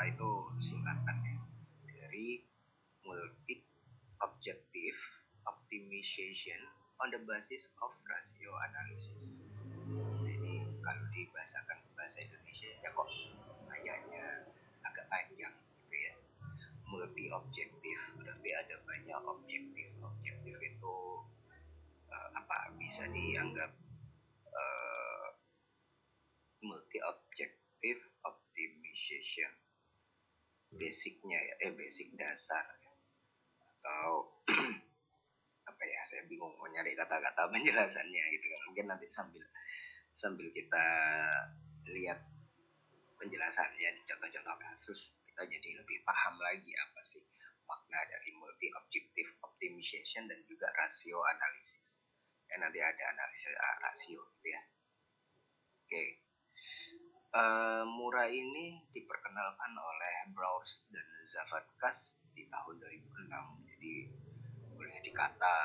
itu singkatan ya dari multi objective optimization on the basis of ratio analysis. Ini kalau dibahasakan ke bahasa Indonesia ya kok kayaknya agak panjang gitu ya. Multi objektif berarti ada banyak objektif. Objektif itu apa bisa dianggap multi objective optimization basicnya ya basic dasar ya. Atau apa ya, saya bingung mau nyari kata-kata penjelasannya gitu kan. Mungkin nanti sambil kita lihat penjelasannya di contoh-contoh kasus kita jadi lebih paham lagi apa sih makna dari multi objective optimization dan juga rasio analisis. Ya, nanti ada analisis rasio gitu ya. Oke. Murah ini diperkenalkan oleh Browse dan Zavatkas di tahun 2006. Jadi boleh dikata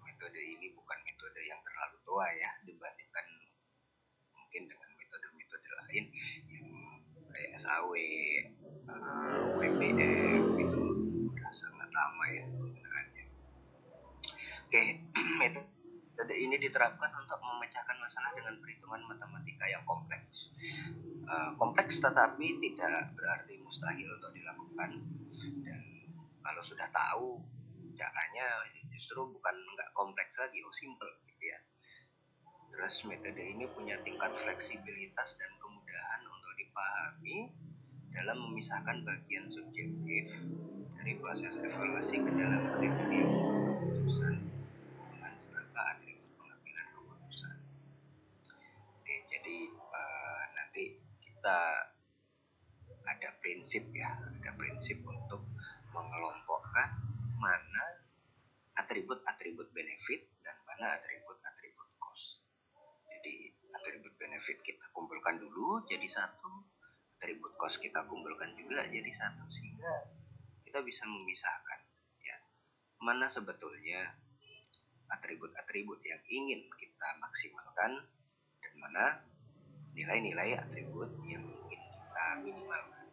metode ini bukan metode yang terlalu tua ya dibandingkan mungkin dengan metode-metode lain yang kayak SAW, WPF itu udah sangat lama ya penggunaannya. Oke, metode ini diterapkan untuk memecahkan masalah dengan perhitungan matematika yang kompleks. Kompleks tetapi tidak berarti mustahil untuk dilakukan, dan kalau sudah tahu caranya justru bukan nggak kompleks lagi, simple gitu ya. Terus metode ini punya tingkat fleksibilitas dan kemudahan untuk dipahami dalam memisahkan bagian subjektif dari proses evaluasi ke dalam review keputusan dengan beberapa atribut pengambilan keputusan. Oke, jadi nanti kita ada prinsip untuk mengelompokkan mana atribut-atribut benefit dan mana atribut-atribut cost. Jadi atribut benefit kita kumpulkan dulu jadi satu, atribut cost kita kumpulkan juga jadi satu, sehingga kita bisa memisahkan ya mana sebetulnya atribut-atribut yang ingin kita maksimalkan dan mana nilai-nilai atribut yang ingin kita minimalkan.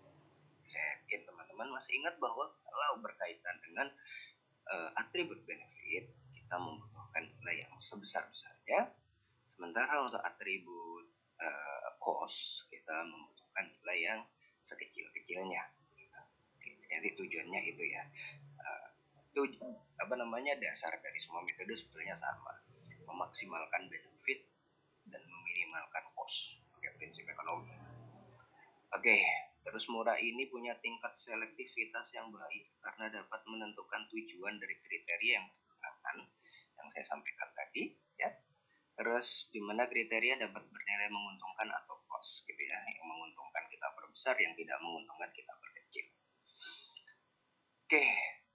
Saya yakin teman-teman masih ingat bahwa kalau berkaitan dengan atribut benefit kita membutuhkan nilai yang sebesar-besarnya, sementara untuk atribut cost kita membutuhkan nilai yang sekecil-kecilnya. Jadi tujuannya itu ya, dasar dari semua metode sebetulnya sama, memaksimalkan benefit dan meminimalkan cost pakai prinsip ekonomi. Oke, terus murah ini punya tingkat selektivitas yang baik karena dapat menentukan tujuan dari kriteria yang digunakan yang saya sampaikan tadi ya. Terus di mana kriteria dapat bernilai menguntungkan atau cost gitu ya, yang menguntungkan kita perbesar, yang tidak menguntungkan kita perkecil. Oke,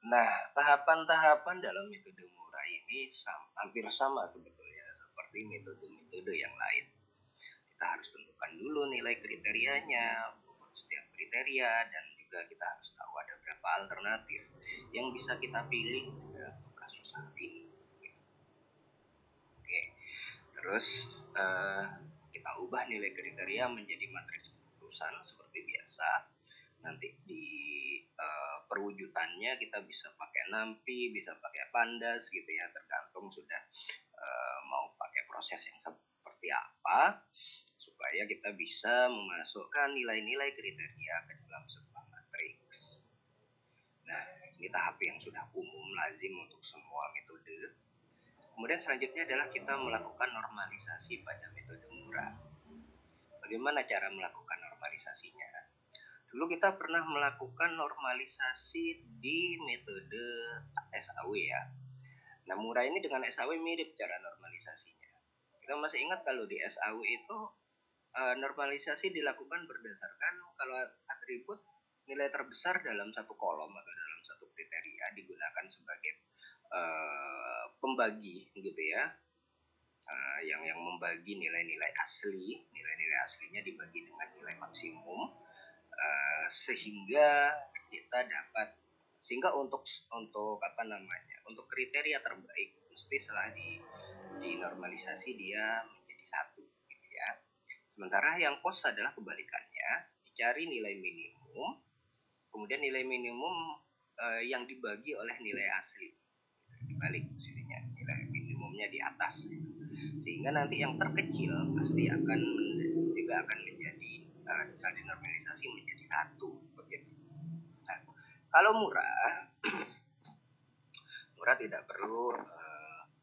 nah tahapan-tahapan dalam metode murah ini hampir sama sebetulnya seperti metode-metode yang lain. Kita harus tentukan dulu nilai kriterianya untuk setiap kriteria, dan juga kita harus tahu ada berapa alternatif yang bisa kita pilih untuk kasus saat ini. Oke, terus kita ubah nilai kriteria menjadi matriks keputusan seperti biasa. Nanti di perwujudannya kita bisa pakai NAMPI, bisa pakai Pandas gitu ya, tergantung sudah mau pakai proses yang seperti apa supaya kita bisa memasukkan nilai-nilai kriteria ke dalam sebuah matriks. Nah, ini tahap yang sudah umum lazim untuk semua metode. Kemudian selanjutnya adalah kita melakukan normalisasi pada metode murah. Bagaimana cara melakukan normalisasinya? Dulu kita pernah melakukan normalisasi di metode SAW ya. Nah, murah ini dengan SAW mirip cara normalisasinya. Kita masih ingat kalau di SAW itu normalisasi dilakukan berdasarkan kalau atribut nilai terbesar dalam satu kolom atau dalam satu kriteria digunakan sebagai pembagi gitu ya. Yang membagi nilai-nilai aslinya dibagi dengan nilai maksimum, sehingga untuk kriteria terbaik mesti setelah dinormalisasi dia menjadi satu gitu ya. Sementara yang cost adalah kebalikannya, dicari nilai minimum minimum, kemudian nilai minimum yang dibagi oleh nilai asli, dibalik posisinya, nilai minimumnya di atas, sehingga nanti yang terkecil pasti akan juga akan menjadi misal dinormalisasi menjadi 1 begitu. Nah, kalau murah tidak perlu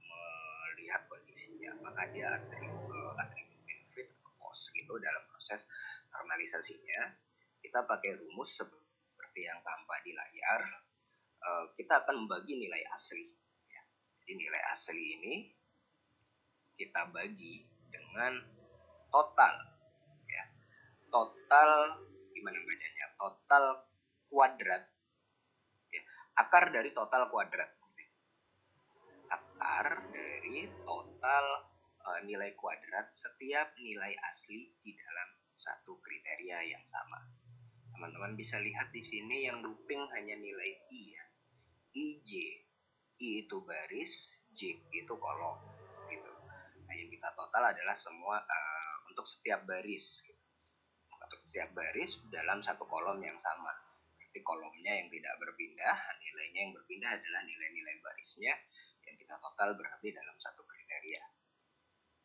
melihat kondisinya, maka dia atribut benefit atau cost gitu. Dalam proses normalisasinya kita pakai rumus seperti yang tampak di layar. Kita akan membagi nilai asli ya. Jadi nilai asli ini kita bagi dengan total ya. Total gimana bacanya? Total kuadrat ya. Akar dari total kuadrat. Akar dari total nilai kuadrat setiap nilai asli di dalam satu kriteria yang sama. Teman-teman bisa lihat di sini yang looping hanya nilai I ya. IJ. I itu baris, J itu kolom gitu. Nah, yang kita total adalah semua untuk setiap baris gitu. Untuk setiap baris dalam satu kolom yang sama. Berarti kolomnya yang tidak berpindah, nilainya yang berpindah adalah nilai-nilai barisnya yang kita total berarti dalam satu kriteria.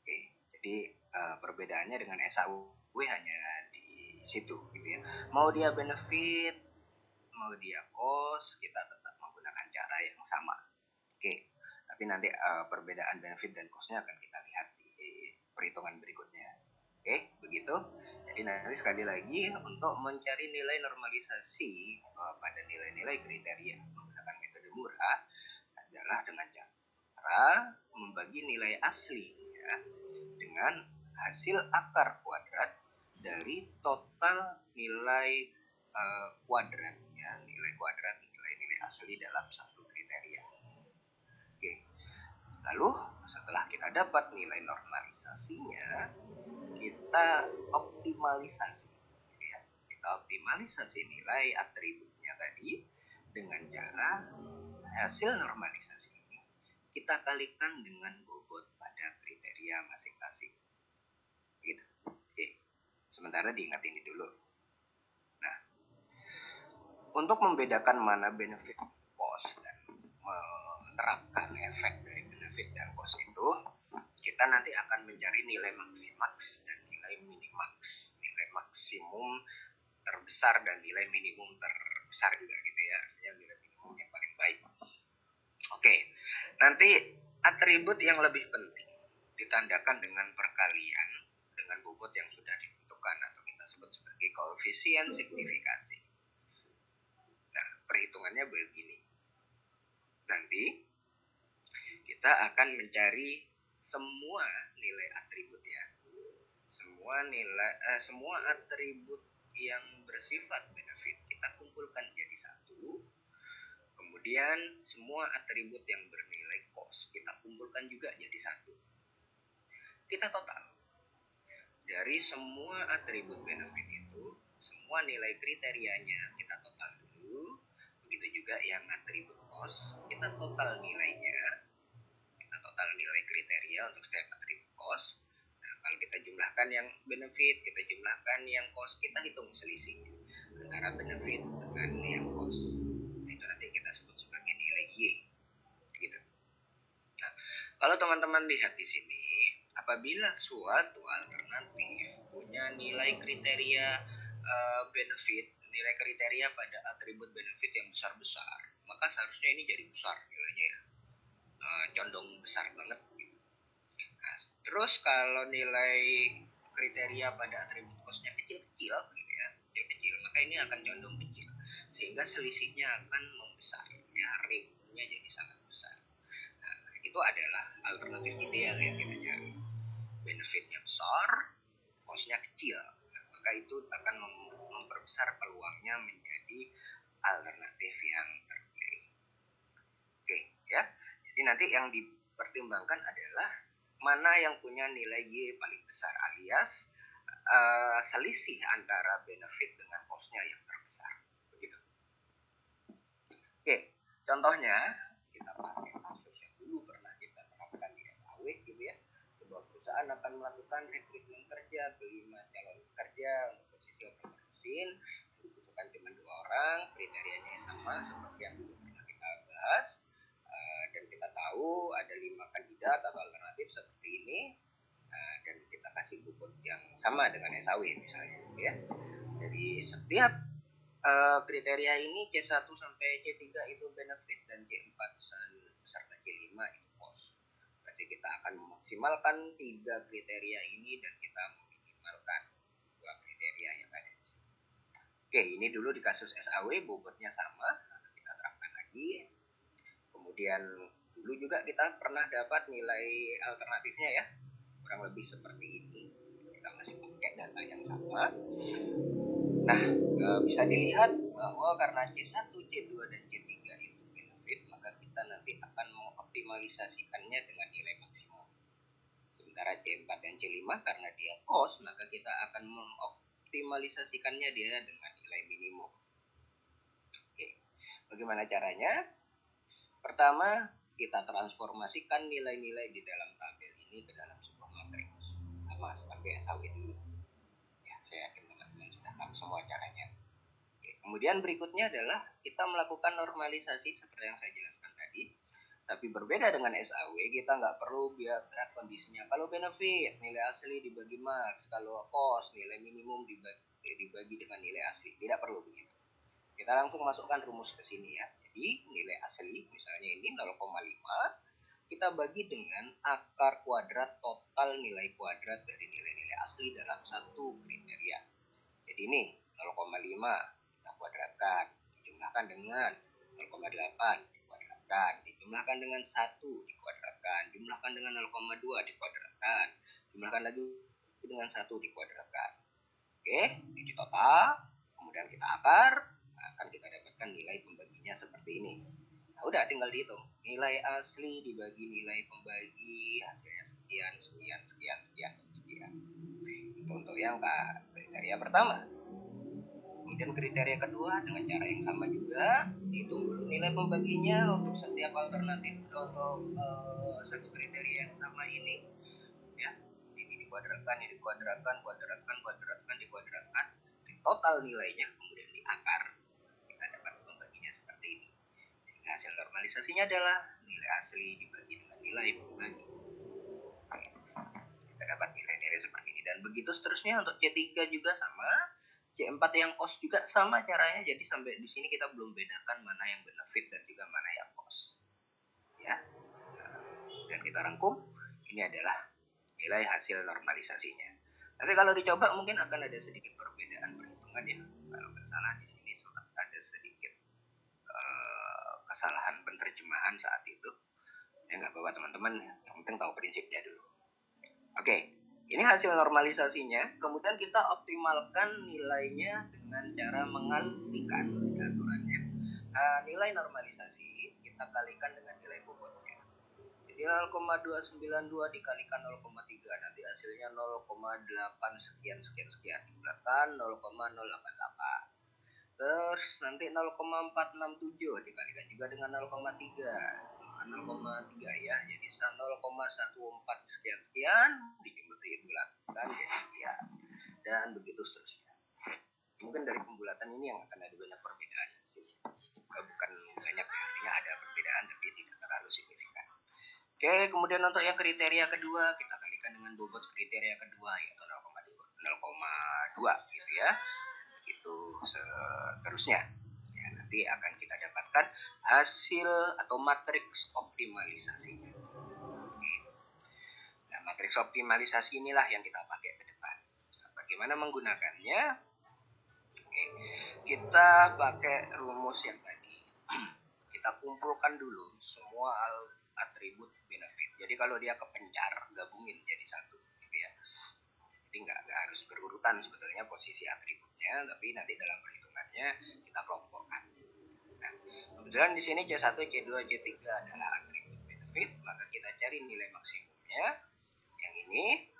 Oke, jadi perbedaannya dengan SAUW hanya di situ gitu ya. Mau dia benefit, mau dia cost, kita tetap menggunakan cara yang sama. Oke, tapi nanti perbedaan benefit dan cost-nya akan kita lihat di perhitungan berikutnya. Oke, begitu. Jadi nanti sekali lagi untuk mencari nilai normalisasi pada nilai-nilai kriteria menggunakan metode murah adalah dengan cara membagi nilai asli ya, dengan hasil akar kuadrat dari total nilai kuadrat ya, nilai kuadrat nilai-nilai asli dalam satu kriteria. Oke. Lalu setelah kita dapat nilai normalisasinya, kita optimalisasi ya. Kita optimalisasi nilai atributnya tadi dengan cara hasil normalisasi ini kita kalikan dengan bobot pada kriteria masing-masing gitu. Oke. Sementara diingat ini dulu. Nah, untuk membedakan mana benefit cost dan menerapkan efek dari benefit dan cost itu, kita nanti akan mencari nilai maksimax dan nilai minimax, nilai maksimum terbesar dan nilai minimum terbesar juga gitu ya, artinya nilai minimum yang paling baik. Oke, nanti atribut yang lebih penting ditandakan dengan perkalian dengan bobot yang sudah ditentukan atau kita sebut sebagai koefisien signifikasi. Nah, perhitungannya begini. Nanti kita akan mencari semua nilai atribut ya. Semua atribut yang bersifat benefit kita kumpulkan jadi satu. Kemudian semua atribut yang bernilai cost kita kumpulkan juga jadi satu. Kita total. Dari semua atribut benefit itu, semua nilai kriterianya kita total dulu. Begitu juga yang atribut cost, kita total nilainya. Kita total nilai kriteria untuk setiap atribut cost. Nah, kalau kita jumlahkan yang benefit, kita jumlahkan yang cost, kita hitung selisihnya antara benefit dengan yang cost. Nah, itu nanti kita sebut sebagai nilai Y. Gitu. Nah, kalau teman-teman lihat di sini, apabila suatu alternatif punya nilai kriteria benefit, nilai kriteria pada atribut benefit yang besar-besar, maka seharusnya ini jadi besar nilainya ya, condong besar banget. Nah, terus kalau nilai kriteria pada atribut costnya kecil-kecil gitu ya, kecil, maka ini akan condong kecil, sehingga selisihnya akan membesar ya, range-nya jadi sangat besar. Nah, itu adalah alternatif ideal yang kita cari. Benefitnya besar, cost-nya kecil, maka itu akan memperbesar peluangnya menjadi alternatif yang terpilih. Oke ya, jadi nanti yang dipertimbangkan adalah mana yang punya nilai Y paling besar, alias selisih antara benefit dengan cost-nya yang terbesar. Begitu. Oke, contohnya kita pakai kasus yang dulu pernah kita terapkan di SAW gitu ya. Sebuah perusahaan akan melakukan rekrutmen kerja 5 calon pekerja untuk posisi operator mesin, dibutuhkan kriterianya sama seperti yang dulu pernah kita bahas. Dan kita tahu ada 5 kandidat atau alternatif seperti ini, dan kita kasih bobot yang sama dengan SAW misalnya, ya. Jadi setiap kriteria ini C1 sampai C3 itu benefit dan C4 beserta C5 itu cost. Berarti kita akan memaksimalkan 3 kriteria ini dan kita meminimalkan 2 kriteria yang ada di sini. Oke, ini dulu di kasus SAW bobotnya sama, kita terapkan lagi. Kemudian dulu juga kita pernah dapat nilai alternatifnya ya, kurang lebih seperti ini. Kita masih pakai data yang sama. Nah, bisa dilihat bahwa karena C1, C2, dan C3 itu benefit, maka kita nanti akan mengoptimalisasikannya dengan nilai maksimum. Sementara C4 dan C5 karena dia cost, maka kita akan mengoptimalisasikannya dia dengan nilai minimum. Oke, bagaimana caranya? Pertama, kita transformasikan nilai-nilai di dalam tabel ini ke dalam sebuah matriks. Sama seperti SAW dulu. Ya, saya yakin teman-teman sudah tahu semua caranya. Kemudian berikutnya adalah kita melakukan normalisasi seperti yang saya jelaskan tadi. Tapi berbeda dengan SAW, kita nggak perlu lihat kondisinya. Kalau benefit, nilai asli dibagi max. Kalau cost, nilai minimum dibagi dengan nilai asli. Tidak perlu begitu. Kita langsung masukkan rumus ke sini ya. Jadi nilai asli, misalnya ini 0,5, kita bagi dengan akar kuadrat total nilai kuadrat dari nilai-nilai asli dalam satu kriteria. Jadi ini 0,5 kita kuadratkan, dijumlahkan dengan 0,8 dikuadratkan, dijumlahkan dengan 1 dikuadratkan, jumlahkan dengan 0,2 dikuadratkan, jumlahkan lagi dengan 1 dikuadratkan. Oke, ini total, kemudian kita akar, akan kita dapatkan nilai pembaginya seperti ini. Nah, udah tinggal dihitung. Nilai asli dibagi nilai pembagi, hasilnya sekian, sekian, sekian, sekian, sekian. Itu untuk yang kriteria pertama. Kemudian kriteria kedua dengan cara yang sama juga, dihitung dulu nilai pembaginya untuk setiap alternatif untuk satu kriteria yang sama ini. Ya, ini dikuadratkan, kuadratkan, dikuadratkan, total nilainya kemudian diakar. Kita dapat pembaginya seperti ini. Sehingga hasil normalisasinya adalah nilai asli dibagi dengan nilai pembagi. Kita dapat nilai-nilai seperti ini. Dan begitu seterusnya untuk C3 juga sama. C4 yang cost juga sama caranya. Jadi sampai di sini kita belum bedakan mana yang benefit dan juga mana yang cost. Ya. Dan kita rangkum, ini adalah nilai hasil normalisasinya. Nanti kalau dicoba mungkin akan ada sedikit perbedaan perhitungan ya. Kalau nggak salah di sini sempat ada sedikit kesalahan penerjemahan saat itu. Ya nggak apa-apa teman-teman, yang penting tahu prinsipnya dulu. Oke, ini hasil normalisasinya. Kemudian kita optimalkan nilainya dengan cara mengalihkan aturannya. Nilai normalisasi kita kalikan dengan nilai bobotnya. Jadi 0,292 dikalikan 0,3, nanti hasilnya 0,8 sekian sekian sekian, dibulatkan 0,088. Terus nanti 0,467 dikalikan juga dengan 0,3 ya, jadi 0,14 sekian sekian dibulatkan jadi sekian, dan begitu seterusnya. Mungkin dari pembulatan ini yang akan ada banyak perbedaan sih. Bukan banyak, artinya ada perbedaan tapi tidak terlalu signifikan. Oke, kemudian untuk yang kriteria kedua kita kalikan dengan bobot kriteria kedua yaitu 0,2 gitu ya. Itu seterusnya. Ya, nanti akan kita dapatkan hasil atau matriks optimalisasinya. Oke. Nah, matriks optimalisasi inilah yang kita pakai ke depan. Nah, bagaimana menggunakannya? Oke. Kita pakai rumus yang tadi. Kita kumpulkan dulu semua atribut benefit. Jadi kalau dia kepencar, gabungin jadi satu gitu ya. Jadi nggak harus berurutan sebetulnya posisi atributnya, tapi nanti dalam perhitungannya kita kelompokkan. Nah, kebetulan di sini C1, C2, C3 adalah atribut benefit, maka kita cari nilai maksimumnya. Yang ini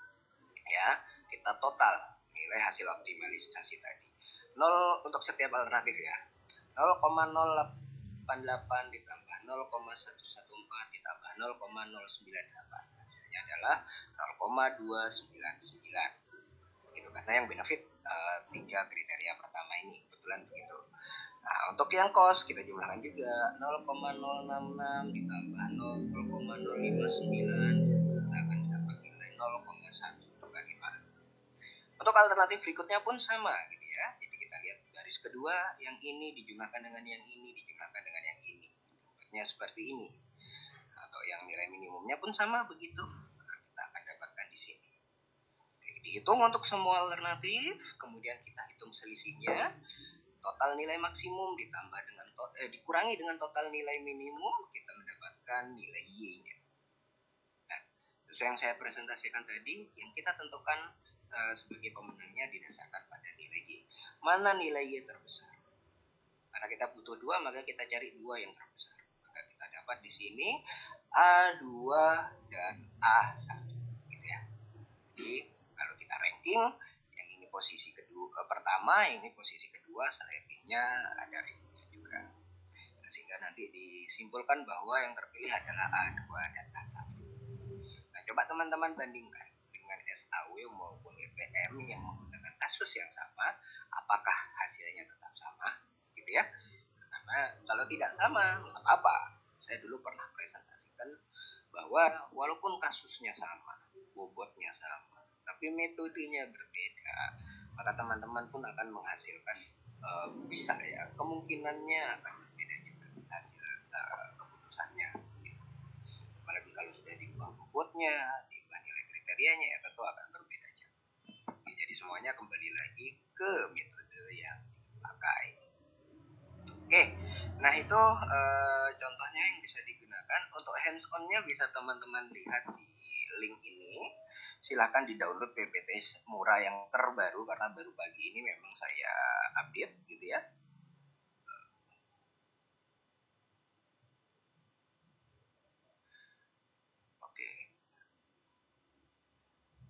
ya, kita total nilai hasil optimalisasi tadi. 0 untuk setiap alternatif ya. 0,088 ditambah 0,114 ditambah 0,098. Hasilnya adalah 0,299. Gitu, karena yang benefit 3 kriteria pertama ini kebetulan begitu. Nah, untuk yang kos kita jumlahkan juga 0,066 ditambah 0,059, kita akan dapat nilai 0,1 dibagi 5. Untuk alternatif berikutnya pun sama gitu ya. Jadi kita lihat garis kedua, yang ini dijumlahkan dengan yang ini dijumlahkan dengan yang ini. Bentuknya seperti ini. Atau yang nilai minimumnya pun sama begitu. Nah, kita akan dapatkan di sini. Dihitung untuk semua alternatif, kemudian kita hitung selisihnya. Total nilai maksimum ditambah dengan dikurangi dengan total nilai minimum, kita mendapatkan nilai Y-nya. Nah, sesuai yang saya presentasikan tadi, yang kita tentukan sebagai pemenangnya didasarkan pada nilai Y. Mana nilai Y terbesar? Karena kita butuh 2, maka kita cari 2 yang terbesar. Maka kita dapat di sini A2 dan A1 gitu ya. Jadi kalau kita ranking, yang ini posisi kedua pertama, yang ini posisi kedua, selebihnya ada rankingnya juga. Nah, sehingga nanti disimpulkan bahwa yang terpilih adalah A2 dan A1. Nah, coba teman-teman bandingkan dengan SAW maupun IPM yang menggunakan kasus yang sama, apakah hasilnya tetap sama gitu ya. Karena kalau tidak sama, nggak apa-apa. Saya dulu pernah presentasikan bahwa walaupun kasusnya sama, bobotnya sama, tapi metodenya berbeda, maka teman-teman pun akan menghasilkan bisa ya, kemungkinannya akan berbeda juga hasil keputusannya. Apalagi kalau sudah diubah bobotnya, diubah nilai kriterianya, ya tentu akan berbeda jauh. Jadi semuanya kembali lagi ke metode yang dipakai. Oke, nah itu contohnya yang bisa digunakan. Untuk hands on-nya bisa teman-teman lihat di link ini. Silahkan di-download PPT murah yang terbaru, karena baru pagi ini memang saya update gitu ya. Oke,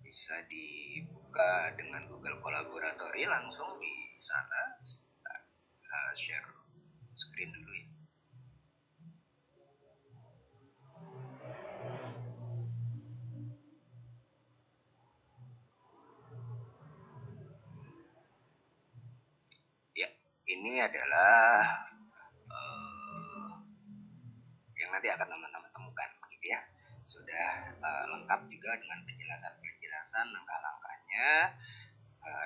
bisa dibuka dengan Google Collaboratory langsung di sana. Share screen dulu ya. Ya, ini adalah yang nanti akan teman-teman temukan gitu ya. Sudah lengkap juga dengan penjelasan langkah-langkahnya.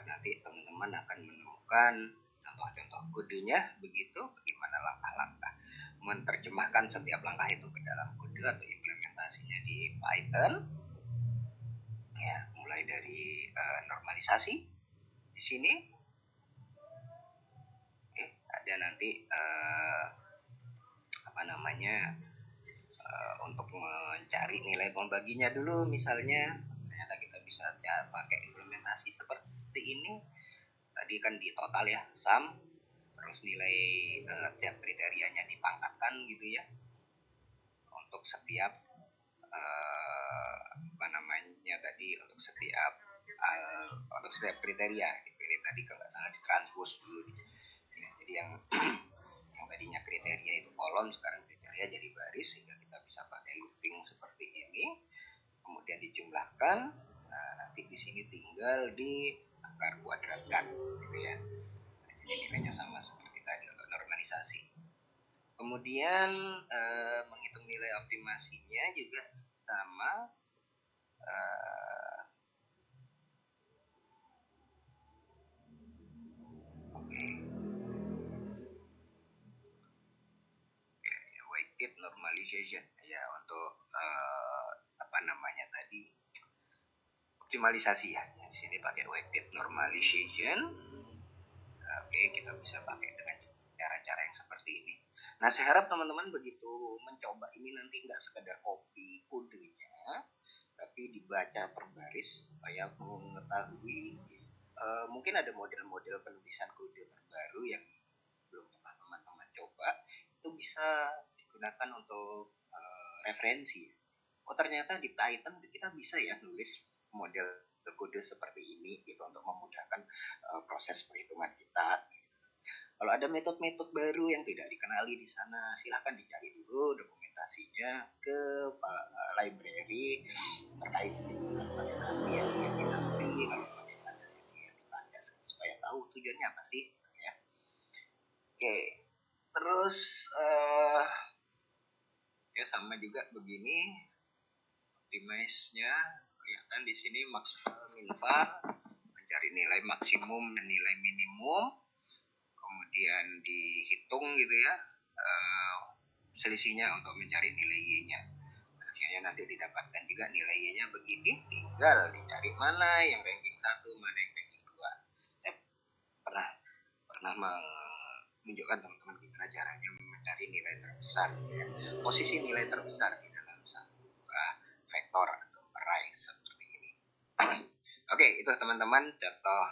Nanti teman-teman akan menemukan contoh-contoh kodenya begitu, bagaimana langkah-langkah menerjemahkan setiap langkah itu ke dalam kode atau implementasinya di Python ya, mulai dari normalisasi di sini. Ada nanti apa namanya untuk mencari nilai pembaginya dulu, misalnya ternyata kita bisa pakai implementasi seperti ini. Tadi kan di total ya, sum, terus nilai tiap kriterianya dipangkatkan gitu ya, untuk setiap apa namanya tadi, untuk setiap kriteria dipilih tadi, kalau nggak salah ditranspose dulu ya. Jadi yang tadinya kriteria itu kolom, sekarang kriteria jadi baris, sehingga kita bisa pakai looping seperti ini, kemudian dijumlahkan. Nah, nanti di sini tinggal di akar kuadratkan gitu ya. Nah, jadi nilainya sama seperti tadi untuk normalisasi. Kemudian menghitung nilai optimasinya juga sama. Weighted normalization ya, untuk apa namanya tadi, optimalisasi ya. Di sini pakai weighted normalization. Oke, kita bisa pakai dengan cara-cara yang seperti ini. Nah, saya harap teman-teman begitu mencoba ini nanti nggak sekedar copy kodenya, tapi dibaca per baris supaya mengetahui mungkin ada model-model penulisan kode terbaru yang belum pernah teman-teman coba, itu bisa digunakan untuk referensi. Oh, ternyata di Python kita bisa ya nulis model kode seperti ini gitu, untuk memudahkan proses perhitungan kita. Kalau ada metode-metode baru yang tidak dikenali di sana, silahkan dicari dulu dokumentasinya ke library terkait dengan pakai yang dinanti, kalau pakai landas itu yang dilandas, supaya tahu tujuannya apa sih ya. Oke, Terus ya sama juga begini, optimize-nya kelihatan di sini maksimal minval, mencari nilai maksimum dan nilai minimum, kemudian dihitung gitu ya selisihnya untuk mencari nilai Y-nya. Akhirnya nanti didapatkan juga nilai Y-nya begini, tinggal dicari mana yang ranking 1, mana yang ranking 2. Saya pernah menunjukkan teman-teman gimana caranya mencari nilai terbesar ya. Posisi nilai terbesar di dalam satu vektor atau array seperti ini. Oke, itu teman-teman contoh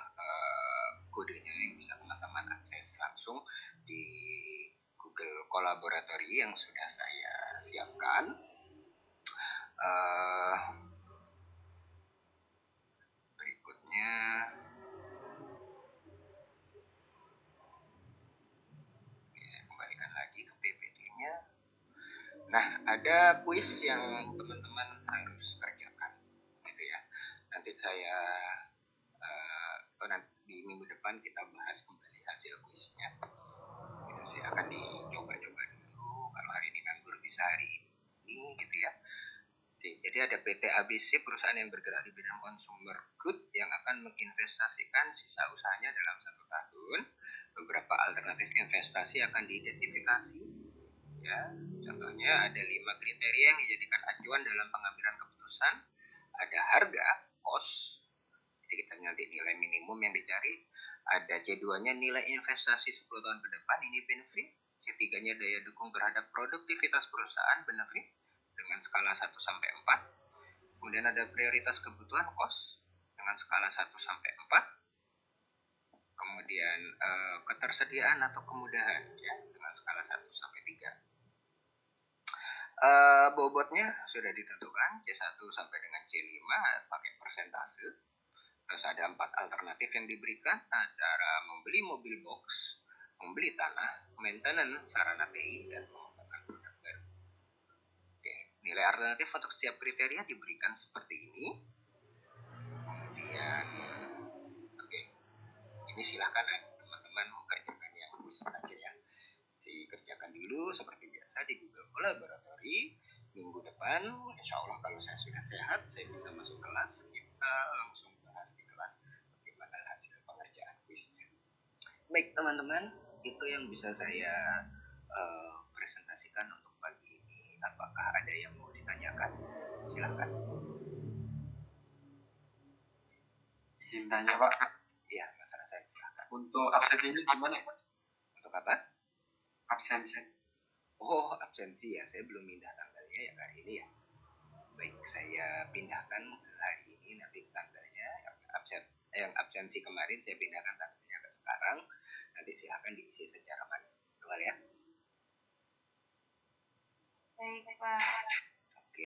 kodenya yang bisa teman-teman akses langsung di Google Kolaboratory yang sudah saya siapkan. Berikutnya saya kembalikan lagi ke PPT-nya. Nah, ada kuis yang teman-teman harus kerjakan gitu ya. Nanti saya nanti di minggu depan kita bahas kembali hasil kuisnya. Gitu, saya akan dicoba-coba dulu. Kalau hari ini nganggur bisa hari ini gitu ya. Jadi ada PT ABC, perusahaan yang bergerak di bidang consumer good yang akan menginvestasikan sisa usahanya dalam 1 tahun. Beberapa alternatif investasi akan diidentifikasi. Ya, contohnya ada 5 kriteria yang dijadikan acuan dalam pengambilan keputusan. Ada harga, cost. Jadi kita nanti nilai minimum yang dicari. Ada C2-nya nilai investasi 10 tahun ke depan, ini benefit. C3-nya daya dukung terhadap produktivitas perusahaan, benefit dengan skala 1 sampai 4. Kemudian ada prioritas kebutuhan cost dengan skala 1 sampai 4. Kemudian ketersediaan atau kemudahan ya dengan skala 1 sampai 3. Bobotnya sudah ditentukan C1 sampai dengan C5 pakai persentase. Terus ada 4 alternatif yang diberikan antara membeli mobil box, membeli tanah, maintenance sarana TI, dan mengembangkan produk baru. Oke, nilai alternatif untuk setiap kriteria diberikan seperti ini. Kemudian oke, ini silahkan teman-teman mengerjakan yang bisa aja ya. Dikerjakan dulu seperti biasa di Google Kolaboratory. Minggu depan, insya Allah kalau saya sudah sehat, saya bisa masuk kelas. Kita langsung bahas di kelas bagaimana hasil pengerjaan kuisnya. Baik teman-teman, itu yang bisa saya presentasikan untuk pagi ini. Apakah ada yang mau ditanyakan? Silakan. Izin tanya Pak. Iya, masalah saya silakan. Untuk absensinya gimana? Untuk apa? Absensi. Oh, absensi ya. Saya belum pindah tanggalnya ya hari ini ya. Baik, saya pindahkan hari ini, nanti tanggalnya yang absensi kemarin saya pindahkan tanggalnya ke sekarang. Nanti silahkan diisi secara manual ya. Baik Pak.